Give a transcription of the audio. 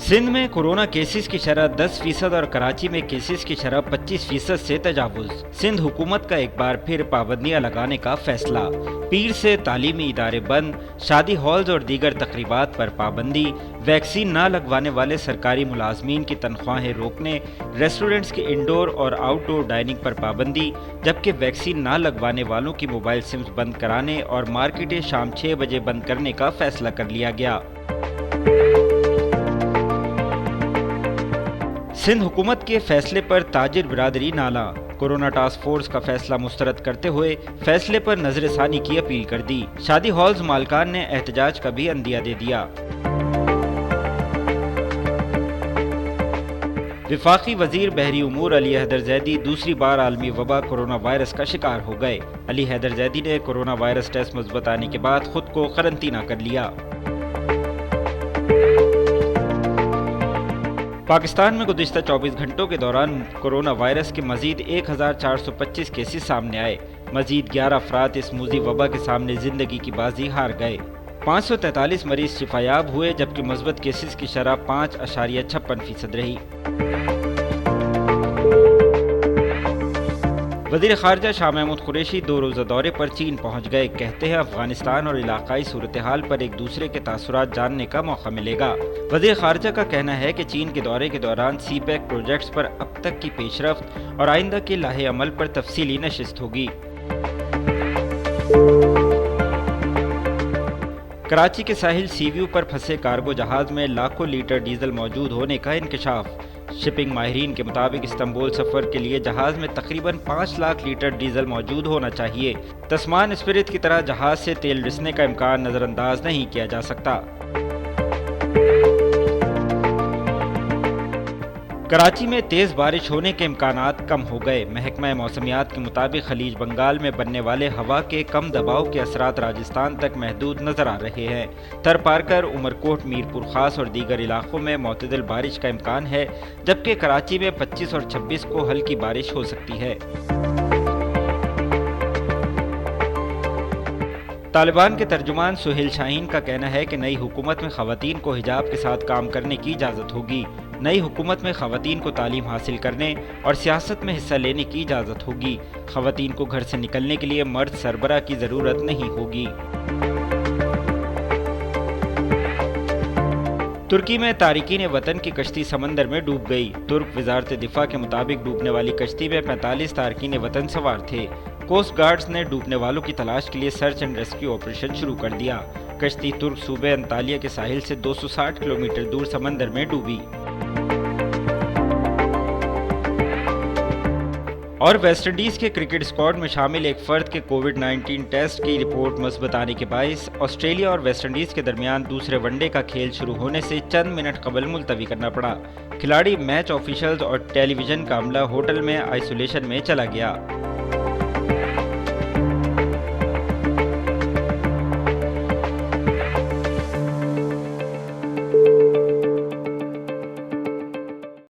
सिंध में corona cases की शरह 10% और कराची में केसेस की शरह 25% से तजावुज। सिंध हुकूमत का एक बार फिर पाबंदियां लगाने का फैसला। पीर से तालीमी इदारे बंद, शादी हॉल्स और दीगर तकरीबात पर पाबंदी, वैक्सीन न लगवाने वाले सरकारी मुलाजमीन की तनख्वाहें रोकने, रेस्टोरेंट्स की इंडोर और आउटडोर डाइनिंग पर पाबंदी, जबकि वैक्सीन न लगवाने वालों की मोबाइल सिम्स बंद कराने और मार्केटें शाम 6 बजे बंद करने का फैसला कर लिया गया। सिंध हुकूमत के फैसले पर ताजिर बिरादरी नाला। कोरोना टास्क फोर्स का फैसला मुस्तरद करते हुए फैसले पर नजरसानी की अपील कर दी। शादी हॉल्स मालकान ने एहतजाज का भी अंदिया दे दिया। वफाकी वजीर बहरी उमूर अली हैदर जैदी दूसरी बार आलमी वबा कोरोना वायरस का शिकार हो गए। अली हैदर जैदी ने कोरोना वायरस टेस्ट मुस्बत आने के बाद खुद को करंतना कर लिया। पाकिस्तान में गुज़िश्ता 24 घंटों के दौरान कोरोना वायरस के मजीद 1425 केसेस सामने आए। मजीद 11 अफराद इस मूजी वबा के सामने जिंदगी की बाजी हार गए। 543 मरीज शिफायाब हुए, जबकि मुस्बत केसेस की शरह 5.56% रही। वज़ीर ख़ारजा शाह महमूद कुरैशी 2 रोज़ा दौरे पर चीन पहुँच गए। कहते हैं अफगानिस्तान और इलाकाई सूरत हाल पर एक दूसरे के तासुरात जानने का मौका मिलेगा। वज़ीर ख़ारजा का कहना है कि चीन के दौरे के दौरान सीपैक प्रोजेक्ट्स पर अब तक की पेशरफ्त और आइंदा के लाहे अमल पर तफसीली नशिस्त होगी। कराची के साहिल सीव्यू पर फंसे कार्गो जहाज में लाखों लीटर डीजल मौजूद होने का इंकशाफ। शिपिंग माहिरीन के मुताबिक इस्तांबुल सफर के लिए जहाज में तकरीबन 5 लाख लीटर डीजल मौजूद होना चाहिए। तस्मान स्पिरिट की तरह जहाज से तेल रिसने का इम्कान नजरअंदाज नहीं किया जा सकता। कराची में तेज बारिश होने के इम्कानात कम हो गए। महकमा मौसमियात के मुताबिक खलीज बंगाल में बनने वाले हवा के कम दबाव के असरात राजस्थान तक महदूद नजर आ रहे हैं। थरपारकर, उमरकोट, मीरपुर खास और दीगर इलाकों में मोतदिल बारिश का इम्कान है, जबकि कराची में 25 और 26 को हल्की बारिश हो सकती है। तालिबान के तर्जुमान सुहेल शाहीन का कहना है कि नई हुकूमत में खवातीन को हिजाब के साथ काम करने की इजाज़त होगी। नई हुकूमत में खवातीन को तालीम हासिल करने और सियासत में हिस्सा लेने की इजाज़त होगी। खवातीन को घर से निकलने के लिए मर्द सरबरा की ज़रूरत नहीं होगी। तुर्की में तारिकीन वतन की कश्ती समंदर में डूब गई। तुर्क वजारत दिफा के मुताबिक डूबने वाली कश्ती में 45 तारकीन वतन सवार थे। कोस्ट गार्ड्स ने डूबने वालों की तलाश के लिए सर्च एंड रेस्क्यू ऑपरेशन शुरू कर दिया। कश्ती तुर्क सूबे अंतालिया के साहिल से 260 किलोमीटर दूर समंदर में डूबी। और वेस्ट इंडीज के क्रिकेट स्क्वाड में शामिल एक फर्द के कोविड-19 टेस्ट की रिपोर्ट मुस्बत आने के बायस ऑस्ट्रेलिया और वेस्ट इंडीज के दरमियान दूसरे वनडे का खेल शुरू होने से चंद मिनट कबल मुलतवी करना पड़ा। खिलाड़ी, मैच ऑफिशियल्स और टेलीविजन का अमला होटल में आइसोलेशन में चला गया।